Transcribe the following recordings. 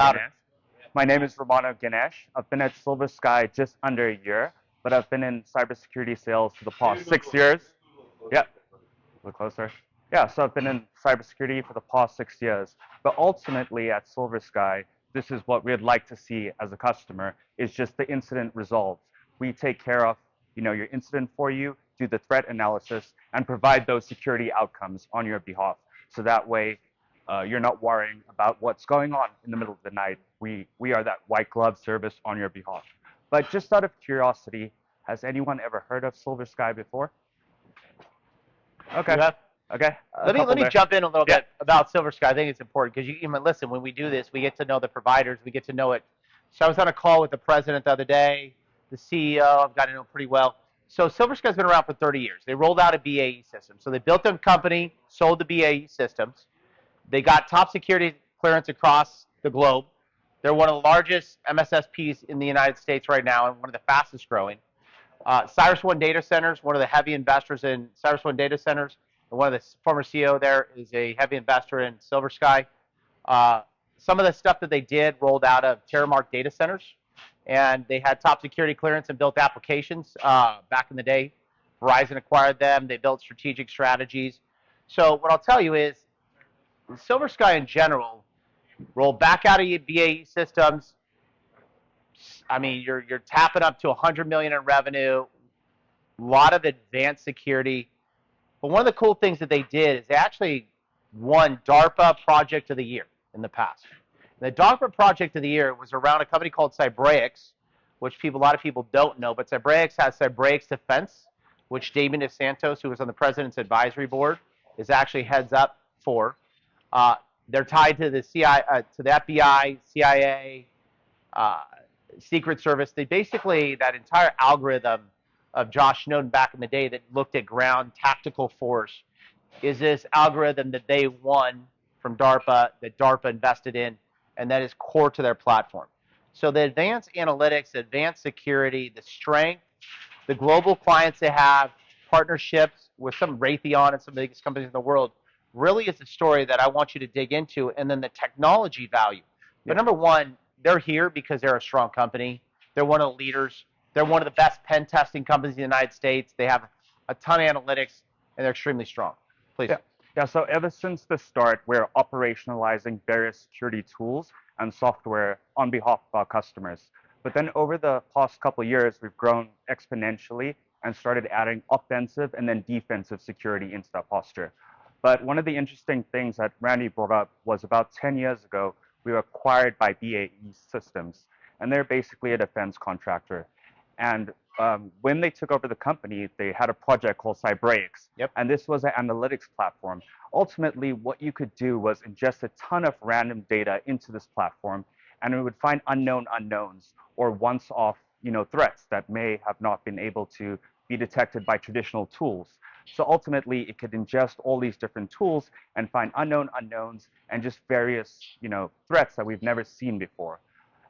Ganesh. My name is Romano Ganesh. I've been at SilverSky just under a year, but I've been in cybersecurity sales for the past 6 years. Yeah, a little closer. Yeah, so I've been in cybersecurity for the past 6 years. But ultimately at SilverSky, this is what we'd like to see as a customer, is just the incident resolved. We take care of, your incident for you, do the threat analysis, and provide those security outcomes on your behalf. So that way, you're not worrying about what's going on in the middle of the night. We are that white glove service on your behalf. But just out of curiosity, has anyone ever heard of SilverSky before? Okay. You have? Okay. Let me jump in a little Yeah. bit about SilverSky. I think it's important because you listen, when we do this, we get to know the providers, we get to know it. So I was on a call with the president the other day, the CEO, I've got to know pretty well. So SilverSky's been around for 30 years. They rolled out a BAE system. So they built their company, sold the BAE systems. They got top security clearance across the globe. They're one of the largest MSSPs in the United States right now and one of the fastest growing. CyrusOne Data Centers, one of the heavy investors in CyrusOne Data Centers, and one of the former CEO there is a heavy investor in SilverSky. Some of the stuff that they did rolled out of Terramark Data Centers, and they had top security clearance and built applications back in the day. Verizon acquired them. They built strategic strategies. So what I'll tell you is SilverSky in general rolled back out of your BAE systems. I mean, you're tapping up to 100 million in revenue, a lot of advanced security. But one of the cool things that they did is they actually won DARPA Project of the Year in the past. And the DARPA Project of the Year was around a company called Cybraics, which a lot of people don't know, but Cybraics has Cybraics Defense, which Damien DeSantos, who was on the president's advisory board, is actually heads up for. They're tied to the to the FBI, CIA, Secret Service. They basically, that entire algorithm of Josh Snowden back in the day that looked at ground tactical force is this algorithm that they won from DARPA, that DARPA invested in, and that is core to their platform. So the advanced analytics, advanced security, the strength, the global clients they have, partnerships with some Raytheon and some of the biggest companies in the world, really is the story that I want you to dig into, and then the technology value. But number one, they're here because they're a strong company. They're one of the leaders. They're one of the best pen testing companies in the United States. They have a ton of analytics, and they're extremely strong. Please. Yeah, so ever since the start, we're operationalizing various security tools and software on behalf of our customers. But then over the past couple of years, we've grown exponentially and started adding offensive and then defensive security into that posture. But one of the interesting things that Randy brought up was about 10 years ago, we were acquired by BAE Systems, and they're basically a defense contractor. And when they took over the company, they had a project called Cybraics, and this was an analytics platform. Ultimately, what you could do was ingest a ton of random data into this platform, and it would find unknown unknowns or once-off, threats that may have not been able to be detected by traditional tools. So ultimately, it could ingest all these different tools and find unknown unknowns and just various, threats that we've never seen before.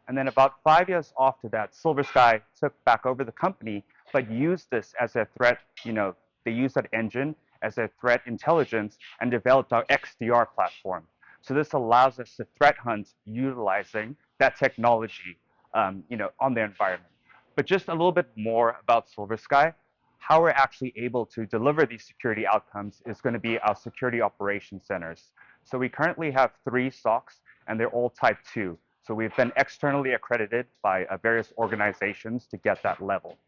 And then about 5 years after that, SilverSky took back over the company, but used this as a threat, they used that engine as a threat intelligence and developed our XDR platform. So this allows us to threat hunt utilizing that technology, on the environment. But just a little bit more about SilverSky. How we're actually able to deliver these security outcomes is going to be our security operations centers. So we currently have 3 SOCs, and they're all type 2. So we've been externally accredited by various organizations to get that level.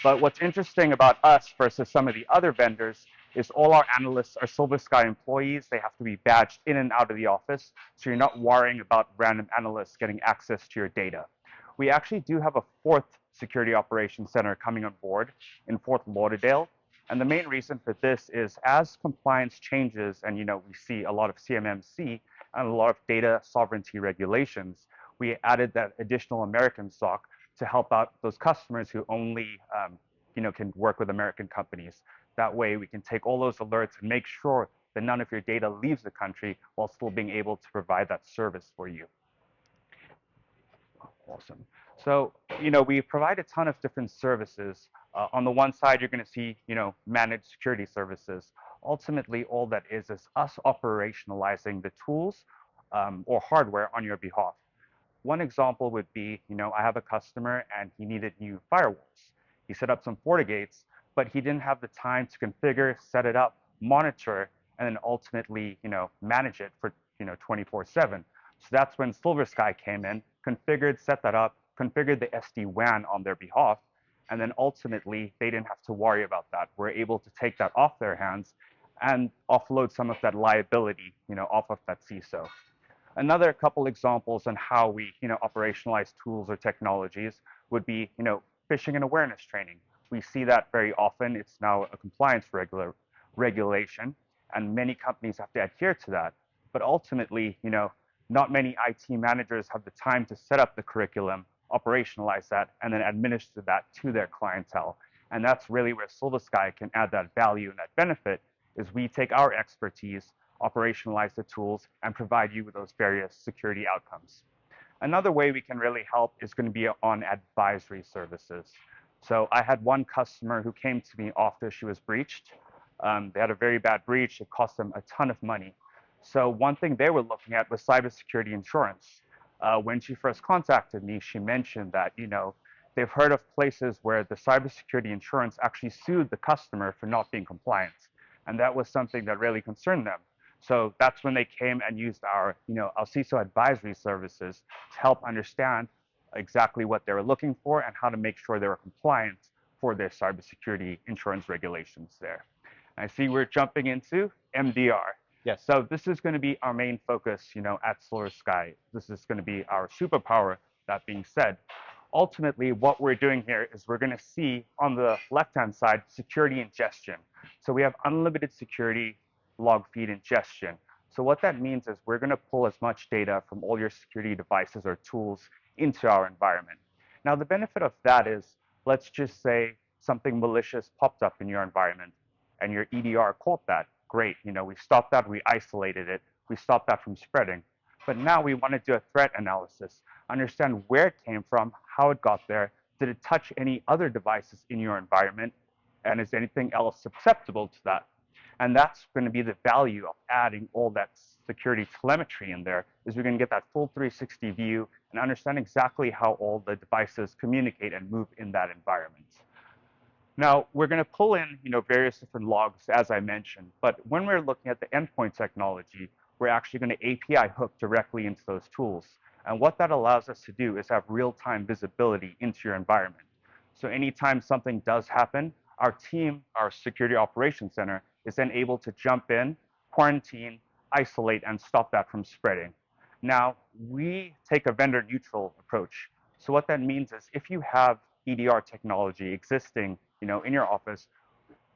But what's interesting about us versus some of the other vendors is all our analysts are SilverSky employees. They have to be badged in and out of the office, so you're not worrying about random analysts getting access to your data. We actually do have a 4th security operations center coming on board in Fort Lauderdale. And the main reason for this is as compliance changes and, we see a lot of CMMC and a lot of data sovereignty regulations, we added that additional American SOC to help out those customers who only, can work with American companies. That way we can take all those alerts and make sure that none of your data leaves the country while still being able to provide that service for you. Awesome. So, we provide a ton of different services. On the one side, you're going to see, managed security services. Ultimately, all that is us operationalizing the tools or hardware on your behalf. one example would be, I have a customer and he needed new firewalls. He set up some FortiGates, but he didn't have the time to configure, set it up, monitor, and then ultimately, manage it for, 24/7. So that's when SilverSky came in, configured, set that up, configured the SD-WAN on their behalf, and then ultimately they didn't have to worry about that. We're able to take that off their hands and offload some of that liability, off of that CISO. Another couple examples on how we, operationalize tools or technologies would be, phishing and awareness training. We see that very often. It's now a compliance regulation, and many companies have to adhere to that. But ultimately, not many IT managers have the time to set up the curriculum, operationalize that, and then administer that to their clientele. And that's really where SilverSky can add that value and that benefit, is we take our expertise, operationalize the tools, and provide you with those various security outcomes. Another way we can really help is going to be on advisory services. So I had one customer who came to me after she was breached. They had a very bad breach. It cost them a ton of money. So one thing they were looking at was cybersecurity insurance. When she first contacted me, she mentioned that, they've heard of places where the cybersecurity insurance actually sued the customer for not being compliant. And that was something that really concerned them. So that's when they came and used our CISO advisory services to help understand exactly what they were looking for and how to make sure they were compliant for their cybersecurity insurance regulations there. I see we're jumping into MDR. Yes. So this is going to be our main focus, at SilverSky. This is going to be our superpower. That being said, ultimately what we're doing here is we're going to see on the left-hand side security ingestion. So we have unlimited security log feed ingestion. So what that means is we're going to pull as much data from all your security devices or tools into our environment. Now the benefit of that is, let's just say something malicious popped up in your environment and your EDR caught that. Great, we stopped that, we isolated it, we stopped that from spreading. But now we want to do a threat analysis, understand where it came from, how it got there, did it touch any other devices in your environment, and is anything else susceptible to that? And that's going to be the value of adding all that security telemetry in there, is we're going to get that full 360 view and understand exactly how all the devices communicate and move in that environment. Now, we're going to pull in, various different logs, as I mentioned, but when we're looking at the endpoint technology, we're actually going to API hook directly into those tools. And what that allows us to do is have real-time visibility into your environment. So anytime something does happen, our team, our security operations center, is then able to jump in, quarantine, isolate, and stop that from spreading. Now, we take a vendor-neutral approach. So what that means is if you have EDR technology existing, in your office,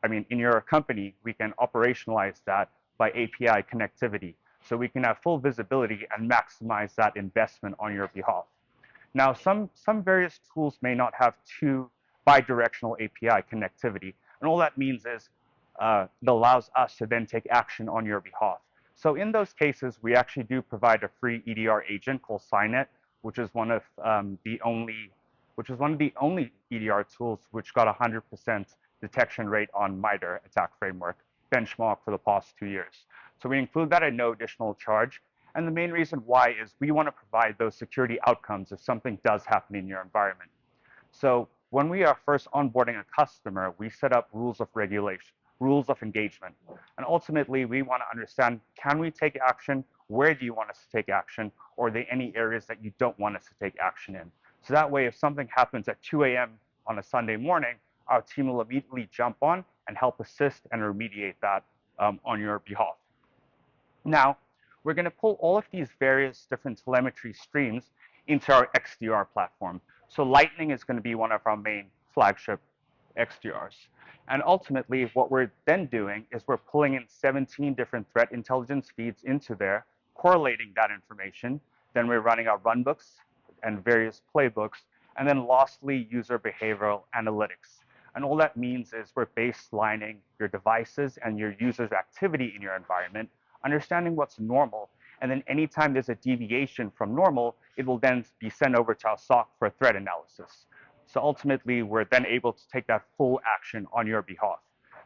in your company, we can operationalize that by API connectivity. So we can have full visibility and maximize that investment on your behalf. Now, some various tools may not have two bidirectional API connectivity. And all that means is it allows us to then take action on your behalf. So in those cases, we actually do provide a free EDR agent called Signet, which is one of the only EDR tools which got 100% detection rate on MITRE attack framework benchmark for the past 2 years. So we include that at no additional charge. And the main reason why is we want to provide those security outcomes if something does happen in your environment. So when we are first onboarding a customer, we set up rules of regulation, rules of engagement. And ultimately, we want to understand, can we take action? Where do you want us to take action? Or are there any areas that you don't want us to take action in? So that way, if something happens at 2 a.m. on a Sunday morning, our team will immediately jump on and help assist and remediate that on your behalf. Now, we're going to pull all of these various different telemetry streams into our XDR platform. So Lightning is going to be one of our main flagship XDRs. And ultimately, what we're then doing is we're pulling in 17 different threat intelligence feeds into there, correlating that information. Then we're running our runbooks and various playbooks. And then lastly, user behavioral analytics. And all that means is we're baselining your devices and your users' activity in your environment, understanding what's normal. And then anytime there's a deviation from normal, it will then be sent over to our SOC for threat analysis. So ultimately, we're then able to take that full action on your behalf.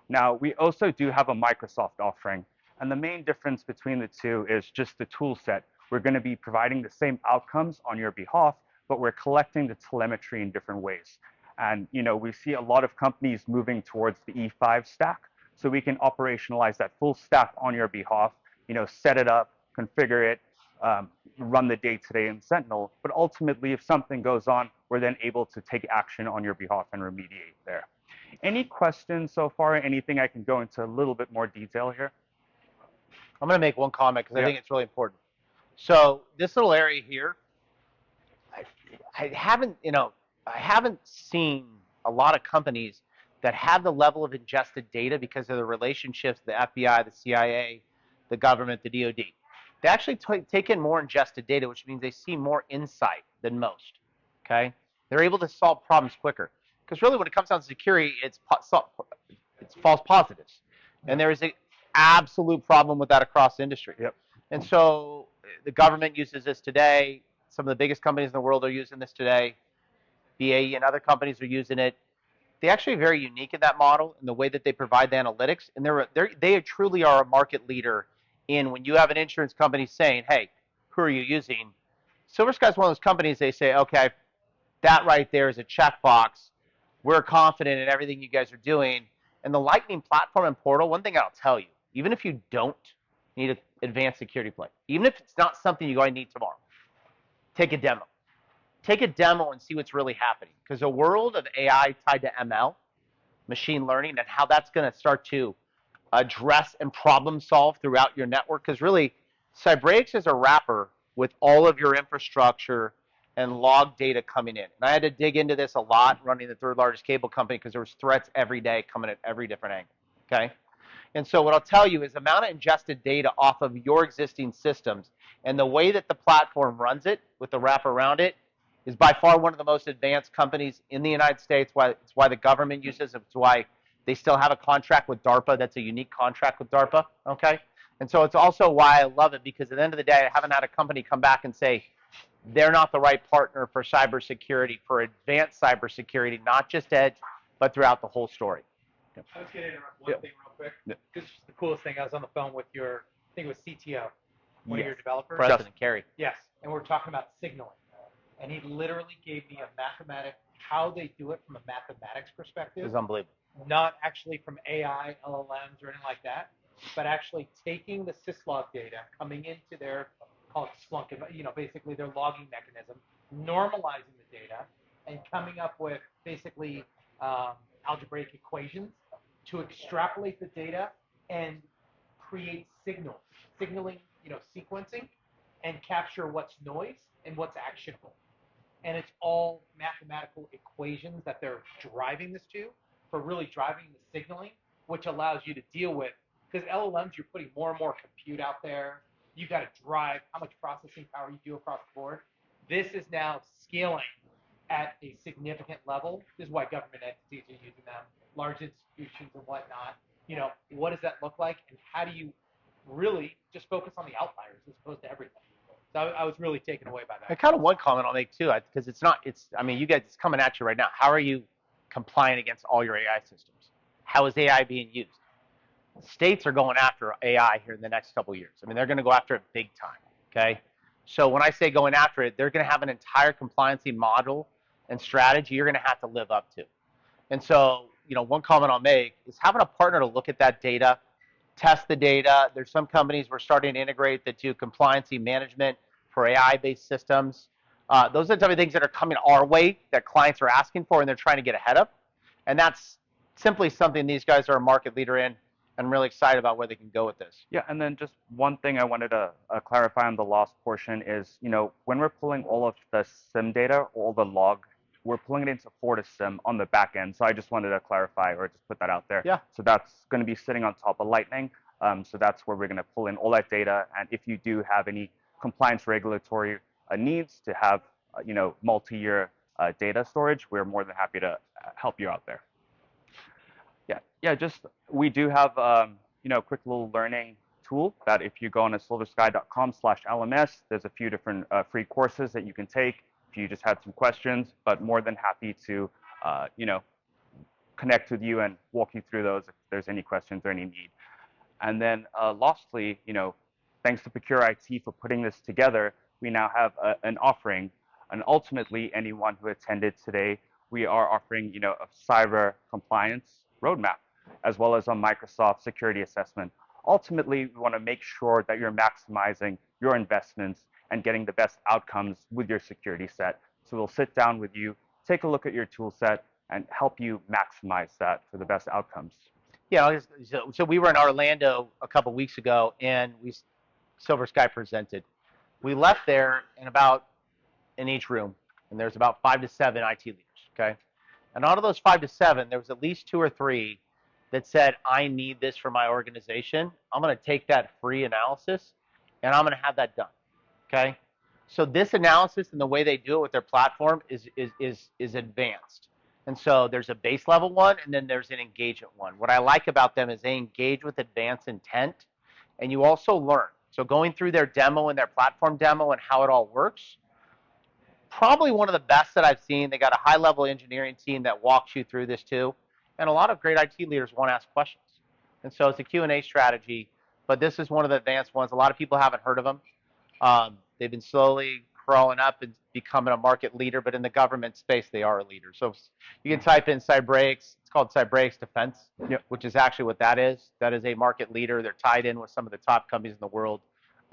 Now, we also do have a Microsoft offering. And the main difference between the two is just the tool set. we're going to be providing the same outcomes on your behalf, but we're collecting the telemetry in different ways. And we see a lot of companies moving towards the E5 stack, so we can operationalize that full stack on your behalf. Set it up, configure it, run the day-to-day in Sentinel. But ultimately, if something goes on, we're then able to take action on your behalf and remediate there. Any questions so far? Anything I can go into a little bit more detail here? I'm going to make one comment because I Yeah. think it's really important. So this little area here, I haven't seen a lot of companies that have the level of ingested data because of the relationships, the FBI, the CIA, the government, the DoD. They actually take in more ingested data, which means they see more insight than most. Okay, they're able to solve problems quicker. Because really, when it comes down to security, it's false positives, and there is an absolute problem with that across the industry. Yep. And so the government uses this today. Some of the biggest companies in the world are using this today. BAE and other companies are using it. They actually are very unique in that model in the way that they provide the analytics, and they truly are a market leader in when you have an insurance company saying, "Hey, who are you using?" SilverSky is one of those companies. They say, "Okay, that right there is a checkbox. We're confident in everything you guys are doing." And the Lightning platform and portal, one thing I'll tell you, even if you don't need an advanced security play, even if it's not something you're going to need tomorrow, take a demo. Take a demo and see what's really happening. Because a world of AI tied to ML, machine learning, and how that's going to start to address and problem solve throughout your network. Because really, Cybrix is a wrapper with all of your infrastructure and log data coming in. And I had to dig into this a lot running the third largest cable company because there was threats every day coming at every different angle. Okay. And so what I'll tell you is the amount of ingested data off of your existing systems and the way that the platform runs it with the wrap around it is by far one of the most advanced companies in the United States. It's why the government uses it. It's why they still have a contract with DARPA. That's a unique contract with DARPA, okay? And so it's also why I love it, because at the end of the day, I haven't had a company come back and say they're not the right partner for cybersecurity, for advanced cybersecurity, not just edge, but throughout the whole story. I was going to interrupt one thing real quick. This is the coolest thing. I was on the phone with your, I think it was CTO, one of your developers. President Kerry. Yes, and we're talking about signaling. And he literally gave me a mathematic, how they do it from a mathematics It perspective. was unbelievable. Not actually from AI, LLMs, or anything like that, but actually taking the syslog data, coming into their, call it Splunk, basically their logging mechanism, normalizing the data, and coming up with basically algebraic equations to extrapolate the data and create signaling, sequencing, and capture what's noise and what's actionable. And it's all mathematical equations that they're driving this to for really driving the signaling, which allows you to deal with, because LLMs, you're putting more and more compute out there. You got to drive how much processing power you do across the board. This is now scaling at a significant level. This is why government entities are using them, large institutions and whatnot. What does that look like, and how do you really just focus on the outliers as opposed to everything? So I was really taken away by that. And kind of one comment I'll make too, because you guys, it's coming at you right now. How are you compliant against all your AI systems? How is AI being used? States are going after AI here in the next couple of years. They're going to go after it big time, okay? So when I say going after it, they're going to have an entire compliancy model and strategy you're going to have to live up to. And so, one comment I'll make is having a partner to look at that data, test the data. There's some companies we're starting to integrate that do compliancy management for AI-based systems. Those are the type of things that are coming our way that clients are asking for and they're trying to get ahead of. And that's simply something these guys are a market leader in. I'm really excited about where they can go with this. Yeah, and then just one thing I wanted to clarify on the loss portion is, when we're pulling all of the SIM data, all the log, we're pulling it into FortiSIM on the back end. So I just wanted to clarify or just put that out there. Yeah. So that's going to be sitting on top of Lightning. So that's where we're going to pull in all that data. And if you do have any compliance regulatory needs to have, multi-year data storage, we're more than happy to help you out there. Yeah, just we do have a quick little learning tool that if you go on to silversky.com/LMS, there's a few different free courses that you can take if you just had some questions, but more than happy to connect with you and walk you through those if there's any questions or any need. And then lastly, thanks to Procure IT for putting this together, we now have an offering. And ultimately, anyone who attended today, we are offering, a cyber compliance roadmap, as well as a Microsoft security assessment. Ultimately, we want to make sure that you're maximizing your investments and getting the best outcomes with your security set. So we'll sit down with you, take a look at your tool set, and help you maximize that for the best outcomes. Yeah, so we were in Orlando a couple weeks ago, and SilverSky presented. We left there in each room, and there's about 5 to 7 IT leaders. Okay, and out of those 5 to 7, there was at least 2 or 3 that said, "I need this for my organization. I'm going to take that free analysis, and I'm going to have that done." Okay, so this analysis and the way they do it with their platform is advanced. And so there's a base level one, and then there's an engagement one. What I like about them is they engage with advanced intent, and you also learn. So going through their demo and their platform demo and how it all works, probably one of the best that I've seen. They got a high-level engineering team that walks you through this too, and a lot of great IT leaders want to ask questions. And so it's a Q&A strategy, but this is one of the advanced ones. A lot of people haven't heard of them. They've been slowly crawling up and becoming a market leader, but in the government space, they are a leader. So you can type in Cybrex. It's called Cybrex Defense, Yep. which is actually what that is. That is a market leader. They're tied in with some of the top companies in the world,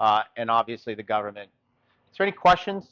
and obviously the government. Is there any questions?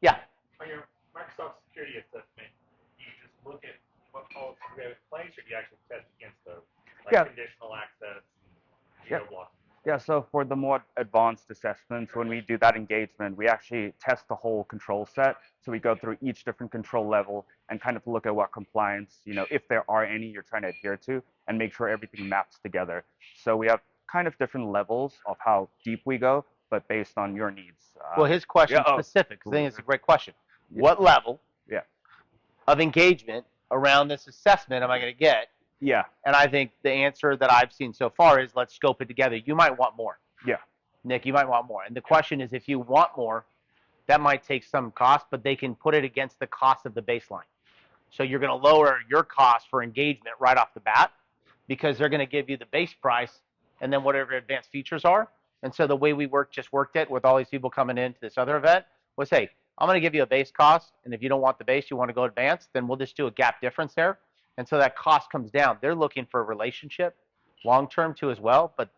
Yeah. On your Microsoft security assessment, do you just look at what policies we have in place, or do you actually test against those, like Yeah. conditional access and Yeah. geo-blocking? Yeah, so for the more advanced assessments, when we do that engagement, we actually test the whole control set. So we go through each different control level and kind of look at what compliance, if there are any you're trying to adhere to, and make sure everything maps together. So we have kind of different levels of how deep we go, but based on your needs. Well, his question yeah, specific, because I think it's a great question. Yeah. What level Yeah. of engagement around this assessment am I going to get? Yeah. And I think the answer that I've seen so far is let's scope it together. You might want more. Yeah. Nick, you might want more. And the question is, if you want more, that might take some cost, but they can put it against the cost of the baseline. So you're going to lower your cost for engagement right off the bat because they're going to give you the base price and then whatever advanced features are. And so the way we worked it with all these people coming into this other event was, hey, I'm going to give you a base cost, and if you don't want the base, you want to go advanced, then we'll just do a gap difference there. And so that cost comes down. They're looking for a relationship long-term too as well, but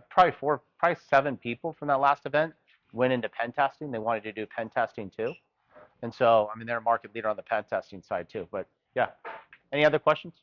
probably 7 people from that last event went into pen testing. They wanted to do pen testing too. And so, I mean, they're a market leader on the pen testing side too. But yeah, any other questions?